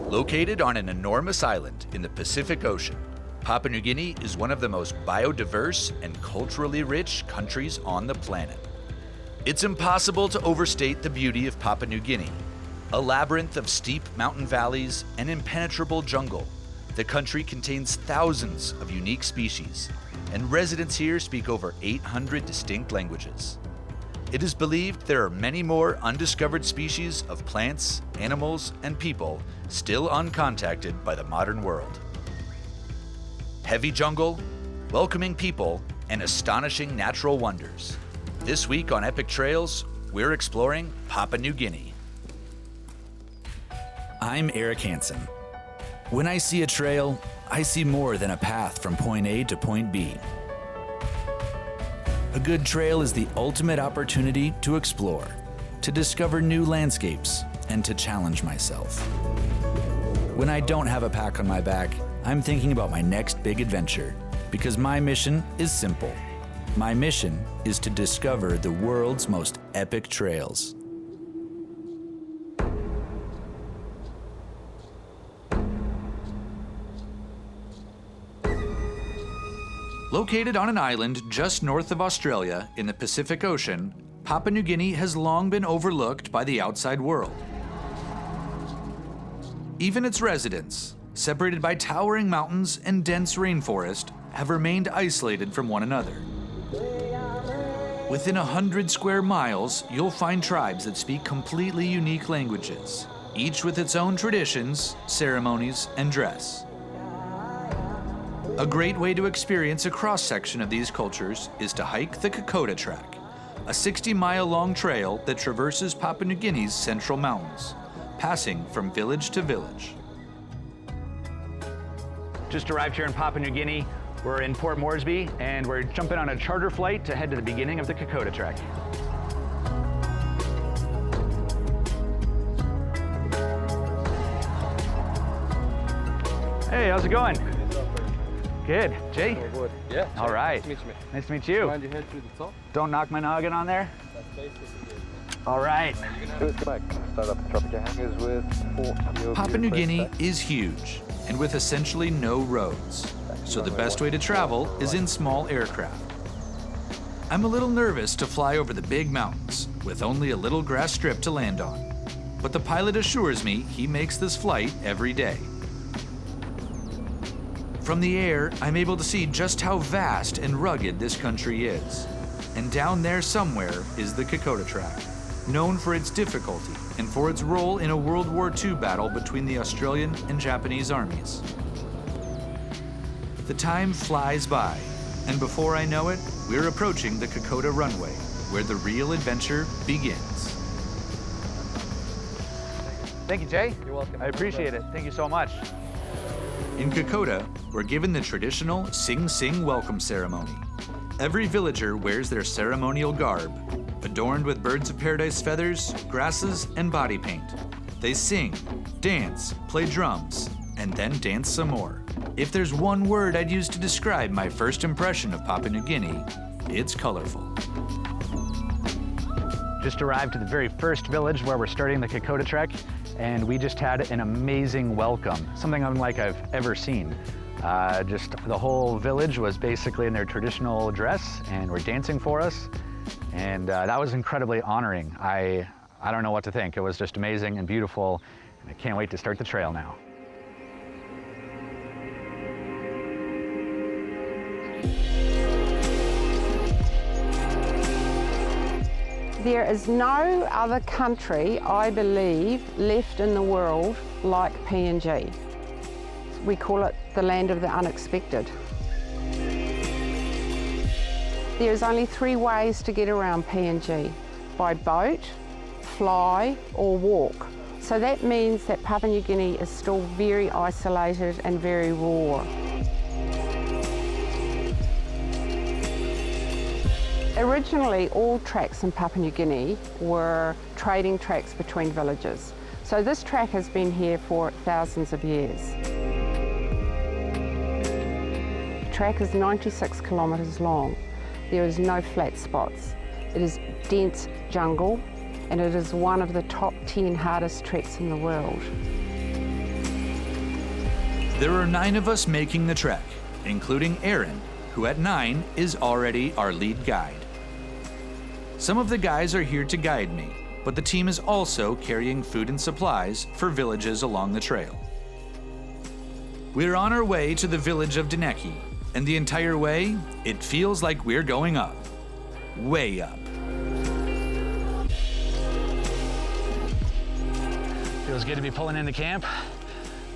Located on an enormous island in the Pacific Ocean, Papua New Guinea is one of the most biodiverse and culturally rich countries on the planet. It's impossible to overstate the beauty of Papua New Guinea. A labyrinth of steep mountain valleys and impenetrable jungle, the country contains thousands of unique species, and residents here speak over 800 distinct languages. It is believed there are many more undiscovered species of plants, animals, and people still uncontacted by the modern world. Heavy jungle, welcoming people, and astonishing natural wonders. This week on Epic Trails, we're exploring Papua New Guinea. I'm Eric Hansen. When I see a trail, I see more than a path from point A to point B. A good trail is the ultimate opportunity to explore, to discover new landscapes, and to challenge myself. When I don't have a pack on my back, I'm thinking about my next big adventure, because my mission is simple. My mission is to discover the world's most epic trails. Located on an island just north of Australia in the Pacific Ocean, Papua New Guinea has long been overlooked by the outside world. Even its residents, separated by towering mountains and dense rainforest, have remained isolated from one another. Within 100 square miles, you'll find tribes that speak completely unique languages, each with its own traditions, ceremonies, and dress. A great way to experience a cross-section of these cultures is to hike the Kokoda Track, a 60-mile-long trail that traverses Papua New Guinea's central mountains, passing from village to village. Just arrived here in Papua New Guinea. We're in Port Moresby, and we're jumping on a charter flight to head to the beginning of the Kokoda Track. Hey, how's it going? Good. Jay? Good. Yeah. All right. Nice to meet you. Nice to meet you. Mind you head through the top? Don't knock my noggin on there. That's basically it. All right. Start up the tropical hangars with Papua New Guinea is huge and with essentially no roads, so the best way to travel is in small aircraft. I'm a little nervous to fly over the big mountains with only a little grass strip to land on, but the pilot assures me he makes this flight every day. From the air, I'm able to see just how vast and rugged this country is. And down there somewhere is the Kokoda Track, known for its difficulty and for its role in a World War II battle between the Australian and Japanese armies. The time flies by, and before I know it, we're approaching the Kokoda runway, where the real adventure begins. Thank you, Jay. You're welcome. I appreciate it. Thank you so much. In Kokoda, we're given the traditional Sing Sing welcome ceremony. Every villager wears their ceremonial garb, adorned with birds of paradise feathers, grasses, and body paint. They sing, dance, play drums, and then dance some more. If there's one word I'd use to describe my first impression of Papua New Guinea, it's colorful. Just arrived at the very first village where we're starting the Kokoda Trek, and we just had an amazing welcome, something unlike I've ever seen. Just the whole village was basically in their traditional dress and were dancing for us, and that was incredibly honoring. I don't know what to think. It was just amazing and beautiful, and I can't wait to start the trail now. There is no other country, I believe, left in the world like PNG. We call it the land of the unexpected. There's only 3 ways to get around PNG: by boat, fly, or walk. So that means that Papua New Guinea is still very isolated and very raw. Originally, all tracks in Papua New Guinea were trading tracks between villages. So this track has been here for thousands of years. The track is 96 kilometres long. There is no flat spots. It is dense jungle, and it is one of the top 10 hardest treks in the world. There are 9 of us making the trek, including Aaron, who at 9 is already our lead guide. Some of the guys are here to guide me, but the team is also carrying food and supplies for villages along the trail. We're on our way to the village of Guinea, and the entire way, it feels like we're going up. Way up. Feels good to be pulling into camp.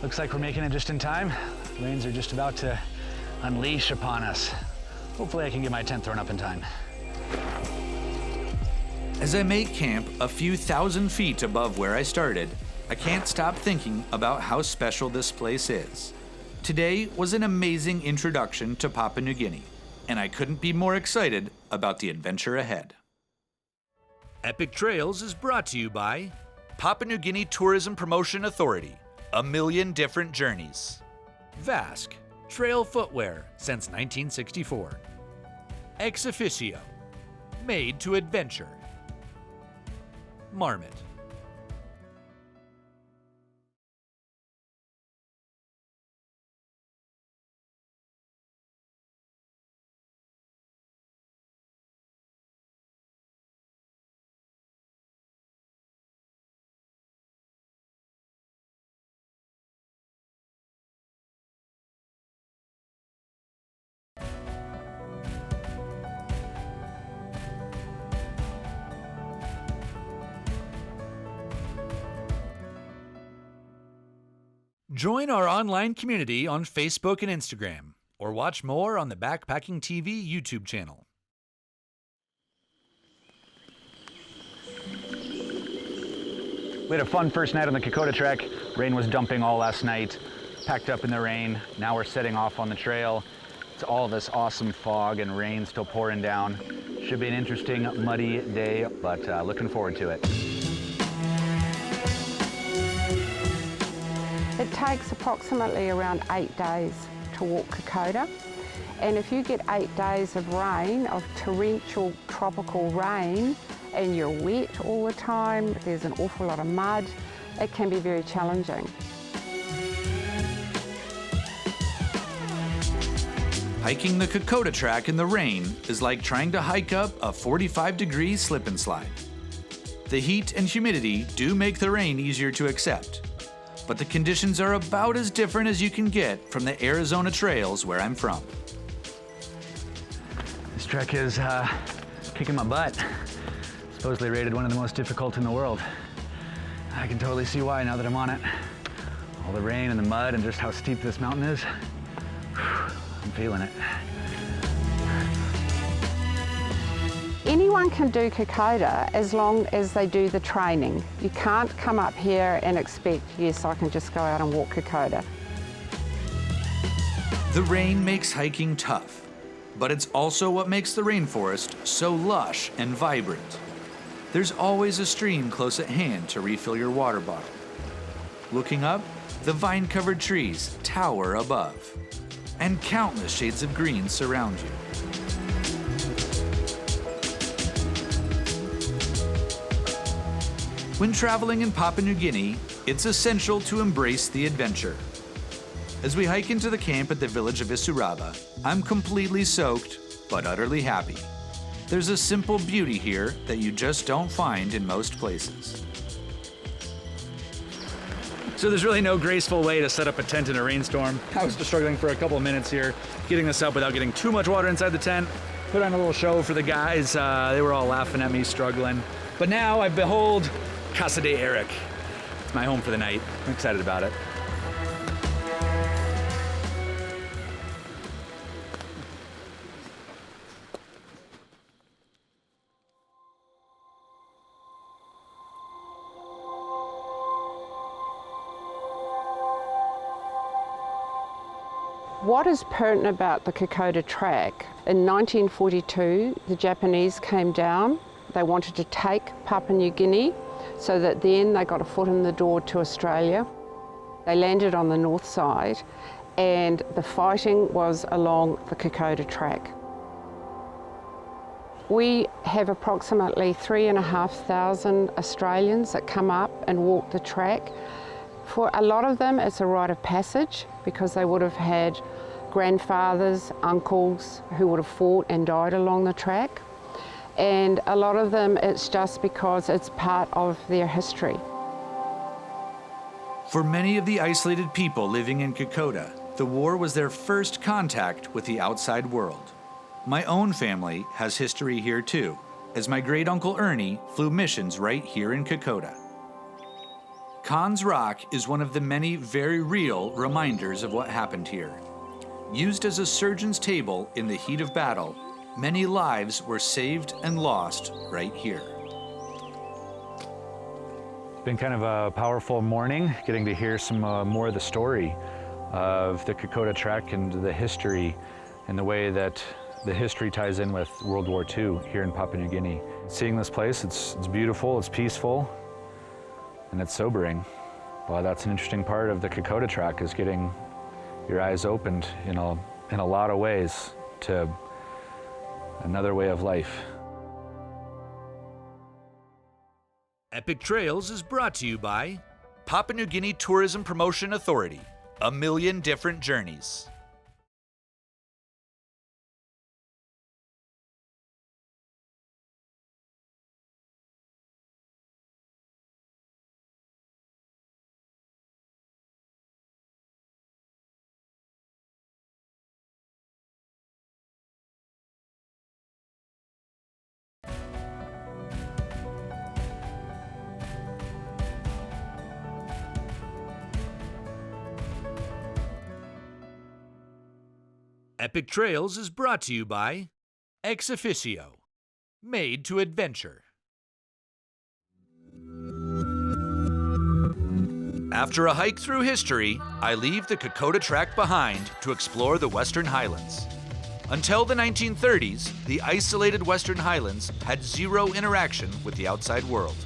Looks like we're making it just in time. Rains are just about to unleash upon us. Hopefully I can get my tent thrown up in time. As I make camp a few thousand feet above where I started, I can't stop thinking about how special this place is. Today was an amazing introduction to Papua New Guinea, and I couldn't be more excited about the adventure ahead. Epic Trails is brought to you by Papua New Guinea Tourism Promotion Authority, a million different journeys. Vask, trail footwear since 1964. Ex Officio, made to adventure. Marmot. Join our online community on Facebook and Instagram, or watch more on the Backpacking TV YouTube channel. We had a fun first night on the Kokoda trek. Rain was dumping all last night. Packed up in the rain. Now we're setting off on the trail. It's all this awesome fog and rain still pouring down. Should be an interesting, muddy day, but looking forward to it. It takes approximately around 8 days to walk Kokoda. And if you get 8 days of rain, of torrential tropical rain, and you're wet all the time, there's an awful lot of mud, it can be very challenging. Hiking the Kokoda track in the rain is like trying to hike up a 45-degree slip and slide. The heat and humidity do make the rain easier to accept, but the conditions are about as different as you can get from the Arizona trails where I'm from. This trek is kicking my butt. Supposedly rated one of the most difficult in the world. I can totally see why now that I'm on it. All the rain and the mud and just how steep this mountain is. I'm feeling it. Anyone can do Kokoda as long as they do the training. You can't come up here and expect, yes, I can just go out and walk Kokoda. The rain makes hiking tough, but it's also what makes the rainforest so lush and vibrant. There's always a stream close at hand to refill your water bottle. Looking up, the vine-covered trees tower above, and countless shades of green surround you. When traveling in Papua New Guinea, it's essential to embrace the adventure. As we hike into the camp at the village of Isuraba, I'm completely soaked, but utterly happy. There's a simple beauty here that you just don't find in most places. So there's really no graceful way to set up a tent in a rainstorm. I was just struggling for a couple of minutes here, getting this up without getting too much water inside the tent. Put on a little show for the guys. They were all laughing at me struggling. But now I behold Casa de Eric. It's my home for the night. I'm excited about it. What is pertinent about the Kokoda track, in 1942, the Japanese came down. They wanted to take Papua New Guinea so that then they got a foot in the door to Australia. They landed on the north side and the fighting was along the Kokoda track. We have approximately 3,500 Australians that come up and walk the track For a lot of them, it's a rite of passage because they would have had grandfathers, uncles who would have fought and died along the track. And a lot of them, it's just because it's part of their history. For many of the isolated people living in Kokoda, the war was their first contact with the outside world. My own family has history here too, as my great-uncle Ernie flew missions right here in Kokoda. Khan's Rock is one of the many very real reminders of what happened here. Used as a surgeon's table in the heat of battle, many lives were saved and lost right here. It's been kind of a powerful morning, getting to hear some more of the story of the Kokoda Trek and the history and the way that the history ties in with World War II here in Papua New Guinea. Seeing this place, it's beautiful, it's peaceful, and it's sobering. Well, that's an interesting part of the Kokoda Trek, is getting your eyes opened in a lot of ways to another way of life. Epic Trails is brought to you by Papua New Guinea Tourism Promotion Authority. A million different journeys. Epic Trails is brought to you by Ex Officio, made to adventure. After a hike through history, I leave the Kokoda Track behind to explore the Western Highlands. Until the 1930s, the isolated Western Highlands had zero interaction with the outside world.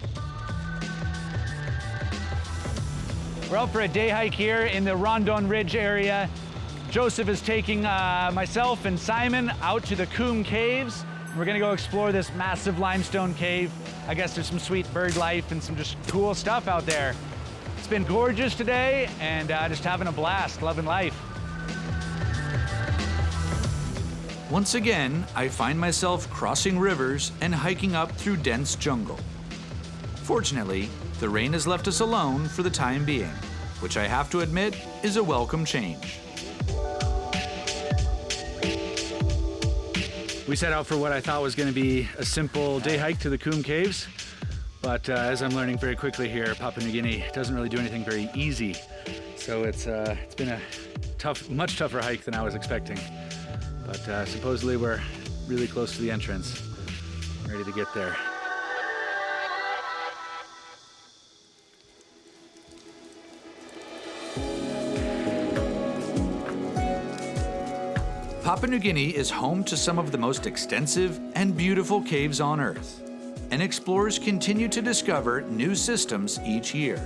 We're out for a day hike here in the Rondon Ridge area. Joseph is taking myself and Simon out to the Coombe Caves. We're gonna go explore this massive limestone cave. I guess there's some sweet bird life and some just cool stuff out there. It's been gorgeous today and just having a blast, loving life. Once again, I find myself crossing rivers and hiking up through dense jungle. Fortunately, the rain has left us alone for the time being, which I have to admit is a welcome change. We set out for what I thought was going to be a simple day hike to the Coombe Caves, but as I'm learning very quickly here, Papua New Guinea doesn't really do anything very easy. So it's been a much tougher hike than I was expecting. But supposedly we're really close to the entrance, ready to get there. Papua New Guinea is home to some of the most extensive and beautiful caves on Earth, and explorers continue to discover new systems each year.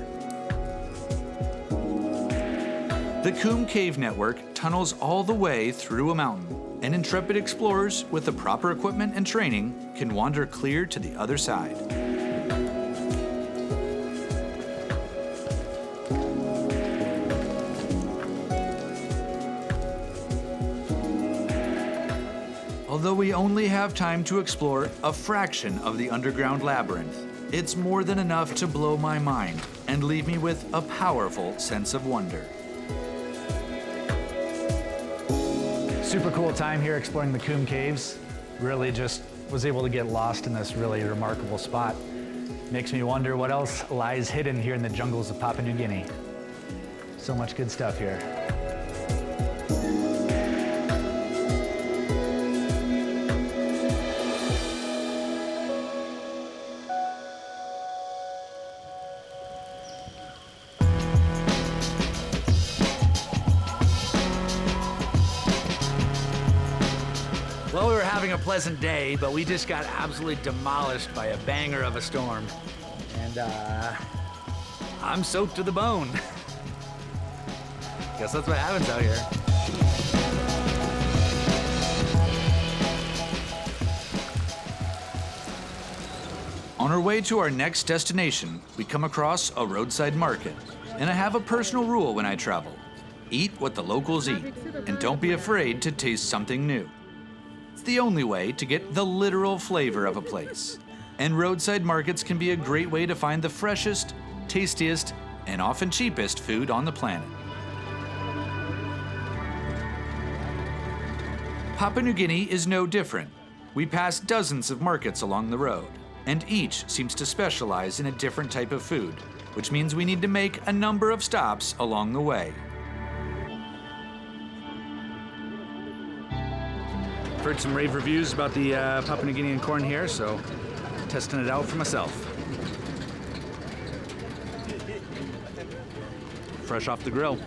The Coombe Cave Network tunnels all the way through a mountain, and intrepid explorers with the proper equipment and training can wander clear to the other side. Although we only have time to explore a fraction of the underground labyrinth, it's more than enough to blow my mind and leave me with a powerful sense of wonder. Super cool time here exploring the Coombe Caves. Really just was able to get lost in this really remarkable spot. Makes me wonder what else lies hidden here in the jungles of Papua New Guinea. So much good stuff here. Well, we were having a pleasant day, but we just got absolutely demolished by a banger of a storm. And I'm soaked to the bone. Guess that's what happens out here. On our way to our next destination, we come across a roadside market. and I have a personal rule when I travel. Eat what the locals eat, and don't be afraid to taste something new. It's the only way to get the literal flavor of a place. And roadside markets can be a great way to find the freshest, tastiest, and often cheapest food on the planet. Papua New Guinea is no different. We pass dozens of markets along the road, and each seems to specialize in a different type of food, which means we need to make a number of stops along the way. I've heard some rave reviews about the Papua New Guinean corn here, so testing it out for myself. Fresh off the grill.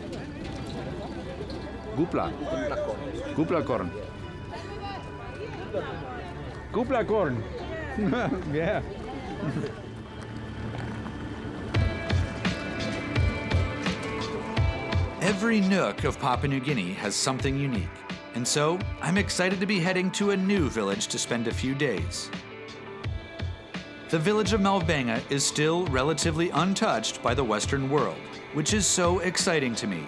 Gupla. Gupla corn. Gupla corn. Yeah. Every nook of Papua New Guinea has something unique, and so I'm excited to be heading to a new village to spend a few days. The village of Malbenga is still relatively untouched by the Western world, which is so exciting to me,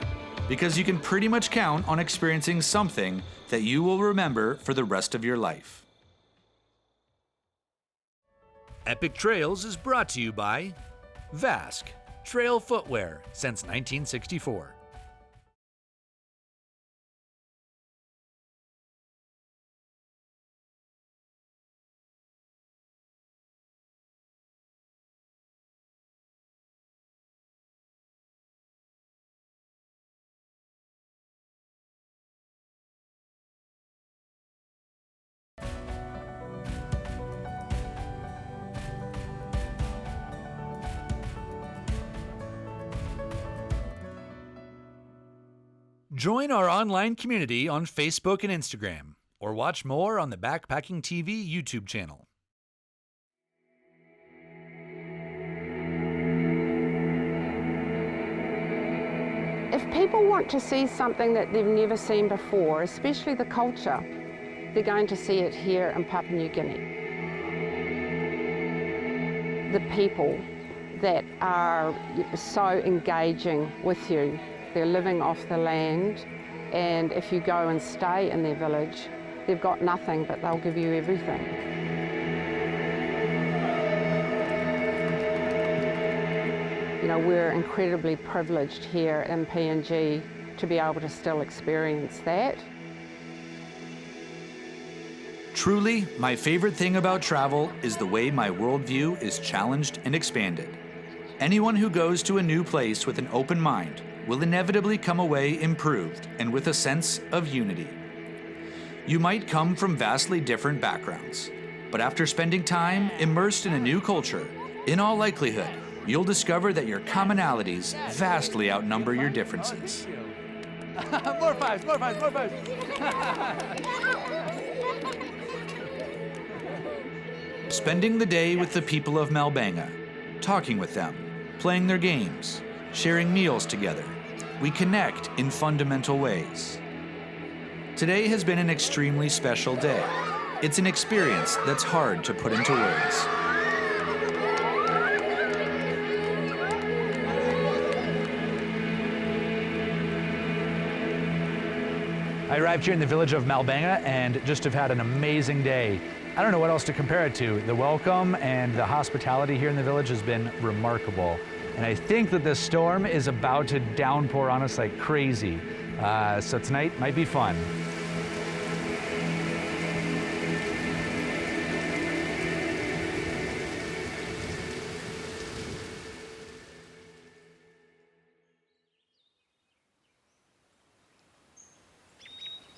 because you can pretty much count on experiencing something that you will remember for the rest of your life. Epic Trails is brought to you by Vask, trail footwear since 1964. Join our online community on Facebook and Instagram, or watch more on the Backpacking TV YouTube channel. If people want to see something that they've never seen before, especially the culture, they're going to see it here in Papua New Guinea. The people that are so engaging with you, they're living off the land, and if you go and stay in their village, they've got nothing, but they'll give you everything. You know, we're incredibly privileged here in PNG to be able to still experience that. Truly, my favorite thing about travel is the way my worldview is challenged and expanded. Anyone who goes to a new place with an open mind will inevitably come away improved and with a sense of unity. You might come from vastly different backgrounds, but after spending time immersed in a new culture, in all likelihood, you'll discover that your commonalities vastly outnumber your differences. More fives, more fives, more fives. Spending the day with the people of Malbenga, talking with them, playing their games, sharing meals together, we connect in fundamental ways. Today has been an extremely special day. It's an experience that's hard to put into words. I arrived here in the village of Malbenga and just have had an amazing day. I don't know what else to compare it to. The welcome and the hospitality here in the village has been remarkable. And I think that this storm is about to downpour on us like crazy. So tonight might be fun.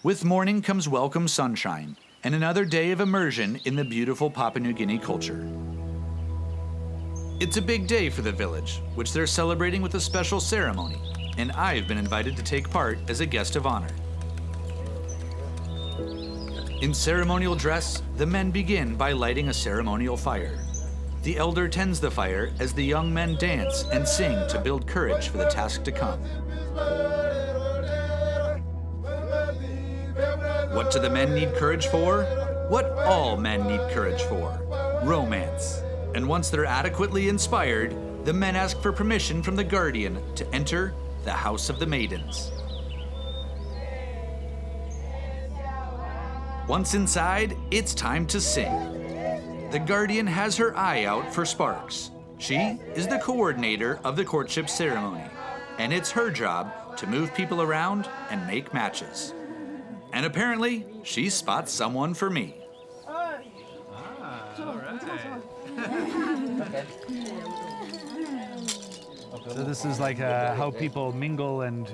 With morning comes welcome sunshine and another day of immersion in the beautiful Papua New Guinea culture. It's a big day for the village, which they're celebrating with a special ceremony, and I've been invited to take part as a guest of honor. In ceremonial dress, the men begin by lighting a ceremonial fire. The elder tends the fire as the young men dance and sing to build courage for the task to come. What do the men need courage for? What all men need courage for: romance. And once they're adequately inspired, the men ask for permission from the guardian to enter the House of the Maidens. Once inside, it's time to sing. The guardian has her eye out for Sparks. She is the coordinator of the courtship ceremony, and it's her job to move people around and make matches. And apparently, she spots someone for me. So this is like how people mingle and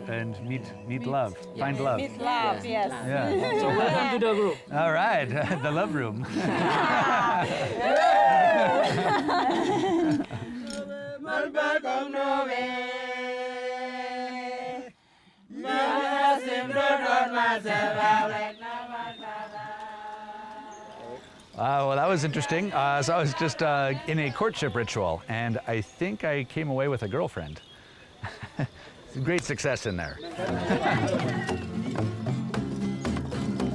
meet love, find love. Meet love, yes. Yeah. So welcome to the group. All right, the love room. Well, that was interesting. So I was just in a courtship ritual, and I think I came away with a girlfriend. Great success in there.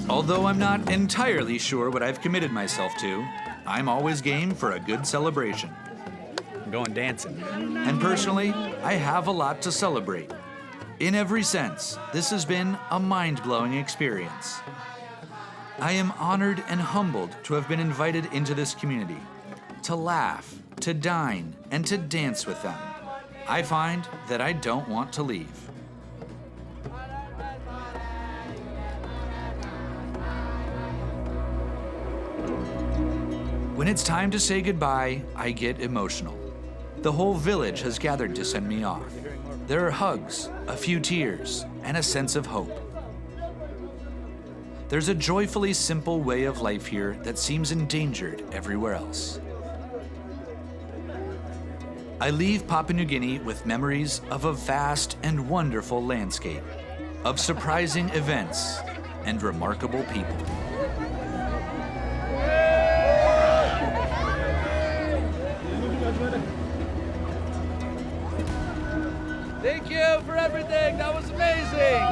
Although I'm not entirely sure what I've committed myself to, I'm always game for a good celebration. I'm going dancing. And personally, I have a lot to celebrate. In every sense, this has been a mind-blowing experience. I am honored and humbled to have been invited into this community, to laugh, to dine, and to dance with them. I find that I don't want to leave. When it's time to say goodbye, I get emotional. The whole village has gathered to send me off. There are hugs, a few tears, and a sense of hope. There's a joyfully simple way of life here that seems endangered everywhere else. I leave Papua New Guinea with memories of a vast and wonderful landscape, of surprising events, and remarkable people. Thank you for everything. That was amazing.